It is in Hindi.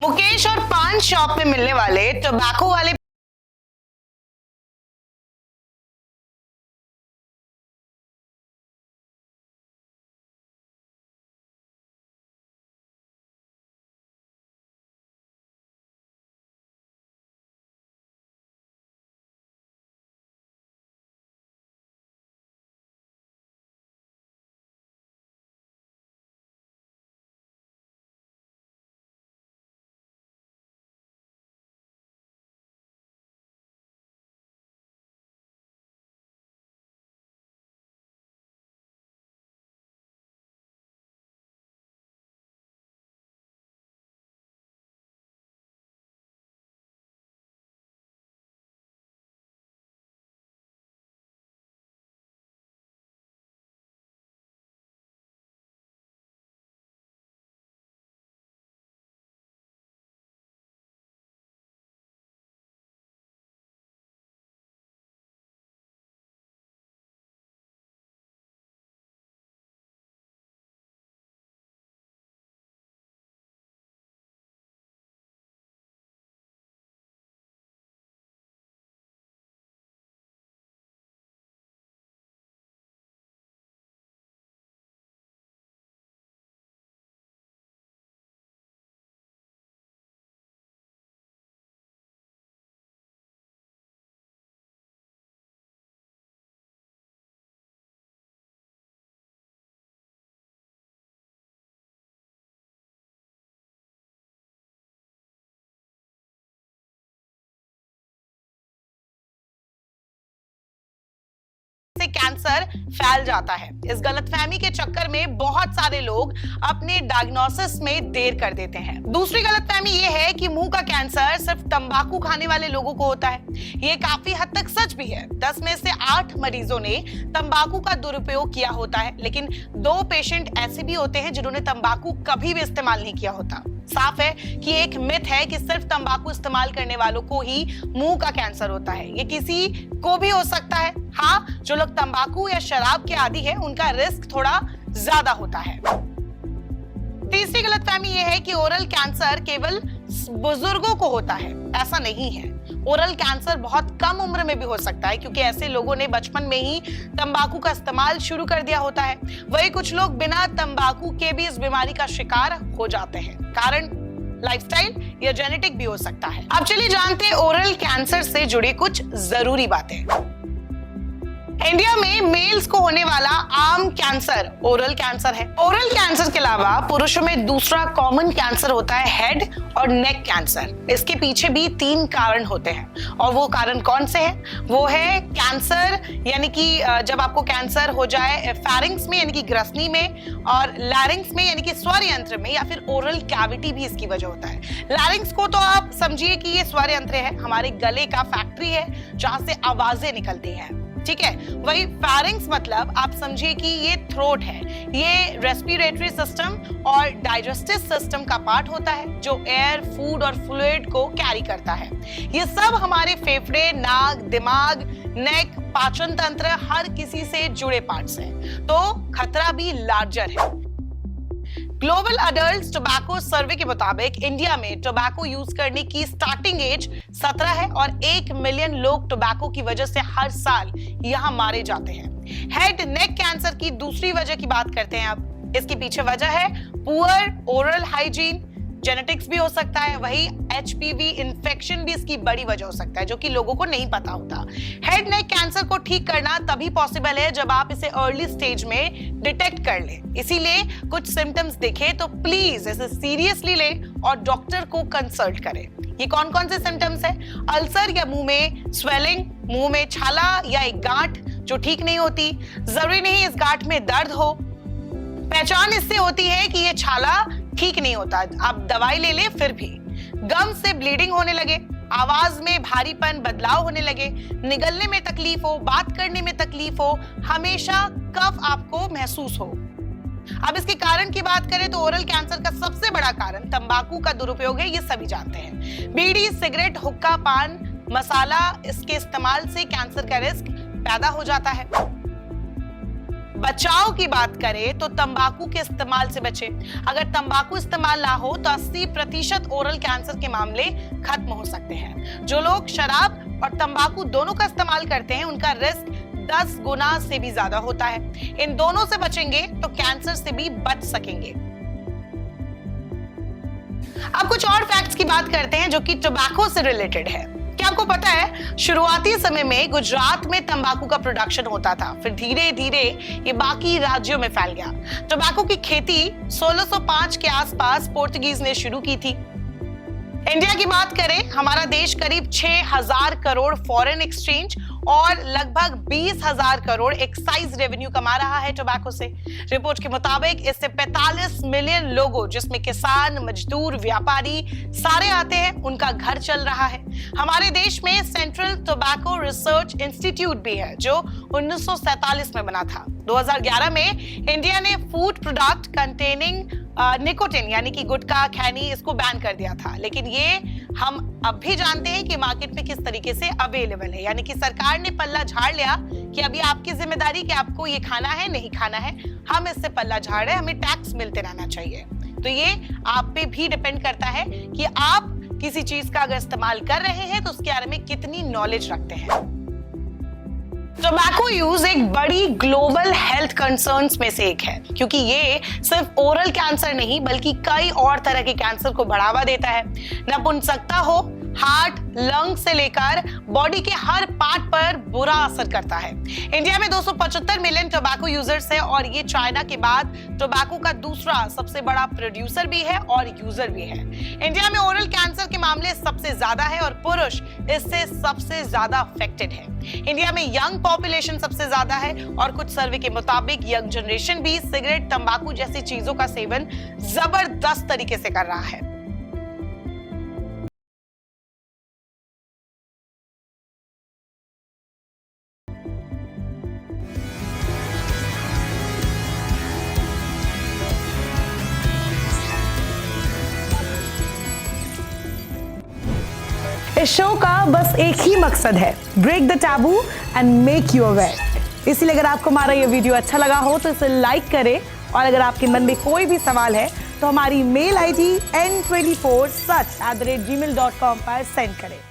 मुकेश और पान शॉप में मिलने वाले टोबैको वाले से कैंसर फैल जाता है। इस गलतफहमी के चक्कर में बहुत सारे लोग अपने डायग्नोसिस में देर कर देते हैं। दूसरी गलतफहमी ये है कि मुंह का कैंसर सिर्फ तंबाकू खाने वाले लोगों को होता है। ये काफी हद तक सच भी है। 10 में से 8 मरीजों ने तंबाकू का दुरुपयोग किया होता है, लेकिन 2 पेशेंट ऐसे भी होते हैं जिन्होंने तंबाकू कभी भी इस्तेमाल नहीं किया होता। साफ है कि एक मिथ है कि सिर्फ तंबाकू इस्तेमाल करने वालों को ही मुंह का कैंसर होता है। ये किसी को भी हो सकता है। हाँ, जो लोग तंबाकू या शराब के आदी है उनका रिस्क थोड़ा ज्यादा होता है। तीसरी गलतफहमी ये है कि ओरल कैंसर केवल बुजुर्गों को होता है। ऐसा नहीं है। ओरल कैंसर बहुत कम उम्र में भी हो सकता है, क्योंकि ऐसे लोगों ने बचपन में ही तंबाकू का इस्तेमाल शुरू कर दिया होता है। वही कुछ लोग बिना तंबाकू के भी इस बीमारी का शिकार हो जाते हैं। कारण लाइफस्टाइल या जेनेटिक भी हो सकता है। अब चलिए जानते हैं ओरल कैंसर से जुड़ी कुछ जरूरी बातें। इंडिया में मेल्स को होने वाला आम कैंसर ओरल कैंसर है। ओरल कैंसर के अलावा पुरुषों में दूसरा कॉमन कैंसर होता है हेड और नेक कैंसर। इसके पीछे भी 3 कारण होते हैं, और वो कारण कौन से हैं? वो है कैंसर, यानी कि जब आपको कैंसर हो जाए फेरिंग्स में यानी कि ग्रसनी में, और लैरिंग्स में यानी कि स्वर यंत्र में, या फिर ओरल कैविटी भी इसकी वजह होता है। लैरिंग्स को तो आप समझिए कि ये स्वर यंत्र है, हमारे गले का फैक्ट्री है जहां से आवाजें निकलती हैं, ठीक है। वही फेरिंग्स मतलब आप समझिए कि ये थ्रोट है। ये रेस्पिरेटरी सिस्टम और डाइजेस्टिव सिस्टम का पार्ट होता है जो एयर, फूड और फ्लूइड को कैरी करता है। ये सब हमारे फेफड़े, नाक, दिमाग, नेक, पाचन तंत्र, हर किसी से जुड़े पार्ट्स हैं। तो खतरा भी लार्जर है। ग्लोबल अडल्ट टोबैको सर्वे के मुताबिक इंडिया में टोबैको यूज करने की स्टार्टिंग एज 17 है, और 1 मिलियन लोग टोबैको की वजह से हर साल यहां मारे जाते हैं। हेड नेक कैंसर की दूसरी वजह की बात करते हैं अब। इसके पीछे वजह है पुअर ओरल हाइजीन। जेनेटिक्स भी हो सकता है, वही HPV इन्फेक्शन भी इसकी बड़ी वजह हो सकता है, जो कि लोगों को नहीं पता होता। हेड नेक कैंसर को ठीक करना तभी पॉसिबल है जब आप इसे अर्ली स्टेज में डिटेक्ट कर लें। इसीलिए कुछ सिम्टम्स दिखे तो प्लीज इसे सीरियसली लें और डॉक्टर को कंसल्ट करें। ये कौन कौन से सिम्टम्स है? अल्सर या मुंह में स्वेलिंग, मुंह में छाला या एक गांठ जो ठीक नहीं होती। जरूरी नहीं इस गांठ में दर्द हो। पहचान इससे होती है कि ये छाला ठीक नहीं होता, आप दवाई ले लें फिर भी। गम से ब्लीडिंग होने लगे, आवाज में भारीपन, बदलाव होने लगे, निगलने में तकलीफ हो, बात करने में तकलीफ हो, हमेशा कफ आपको महसूस हो। अब इसके कारण की बात करें तो ओरल कैंसर का सबसे बड़ा कारण तंबाकू का दुरुपयोग है, ये सभी जानते हैं। बीड़ी, सिगरेट, हुक्का, पान मसाला, इसके इस्तेमाल से कैंसर का रिस्क पैदा हो जाता है। बचाव की बात करें तो तंबाकू के इस्तेमाल से बचे। अगर तंबाकू इस्तेमाल ना हो तो 80% ओरल कैंसर के मामले खत्म हो सकते हैं। जो लोग शराब और तंबाकू दोनों का इस्तेमाल करते हैं उनका रिस्क 10 गुना से भी ज्यादा होता है। इन दोनों से बचेंगे तो कैंसर से भी बच सकेंगे। अब कुछ और फैक्ट्स की बात करते हैं जो कि टोबैको से रिलेटेड है। क्या आपको पता है शुरुआती समय में गुजरात में तंबाकू का प्रोडक्शन होता था, फिर धीरे धीरे ये बाकी राज्यों में फैल गया। टोबैको की खेती 1605 के आसपास पोर्तुगीज ने शुरू की थी। इंडिया की बात करें, हमारा देश करीब 6000 करोड़ फॉरेन एक्सचेंज और लगभग 20,000 करोड़ एक्साइज रेवेन्यू कमा रहा है टोबैको से। रिपोर्ट के मुताबिक इससे 45 मिलियन लोगों, जिसमें किसान, मजदूर, व्यापारी सारे आते हैं, उनका घर चल रहा है। हमारे देश में सेंट्रल टोबैको रिसर्च इंस्टीट्यूट भी है जो 1947 में बना था। 2011 में इंडिया ने फूड प्रोडक्ट कंटेनिंग निकोटिन यानी कि गुटखा, खैनी इसको बैन कर दिया था, लेकिन ये हम अब भी जानते हैं कि मार्केट में किस तरीके से अवेलेबल है। यानी कि सरकार ने पल्ला झाड़ लिया कि अभी आपकी जिम्मेदारी कि आपको ये खाना है नहीं खाना है, हम इससे पल्ला झाड़ रहे हैं, हमें टैक्स मिलते रहना चाहिए। तो ये आप पे भी डिपेंड करता है कि आप किसी चीज का अगर इस्तेमाल कर रहे हैं तो उसके बारे में कितनी नॉलेज रखते हैं। टोबैको यूज एक बड़ी ग्लोबल हेल्थ कंसर्न्स में से एक है, क्योंकि ये सिर्फ ओरल कैंसर नहीं बल्कि कई और तरह के कैंसर को बढ़ावा देता है। नपुंसकता हो, हार्ट, लंग से लेकर बॉडी के हर पार्ट पर बुरा असर करता है। इंडिया में 275 मिलियन टोबैको यूजर्स है और ये चाइना के बाद टोबैको का दूसरा सबसे बड़ा प्रोड्यूसर भी है और यूजर भी है। इंडिया में ओरल कैंसर के मामले सबसे ज्यादा है और पुरुष इससे सबसे ज्यादा अफेक्टेड है। इंडिया में यंग पॉपुलेशन सबसे ज्यादा है और कुछ सर्वे के मुताबिक यंग जनरेशन भी सिगरेट, तंबाकू जैसी चीजों का सेवन जबरदस्त तरीके से कर रहा है। इस शो का बस एक ही मकसद है, break the taboo and make you aware. इसलिए अगर आपको हमारा ये वीडियो अच्छा लगा हो तो इसे लाइक करें और अगर आपके मन में कोई भी सवाल है तो हमारी मेल आईडी n24such@gmail.com पर सेंड करें।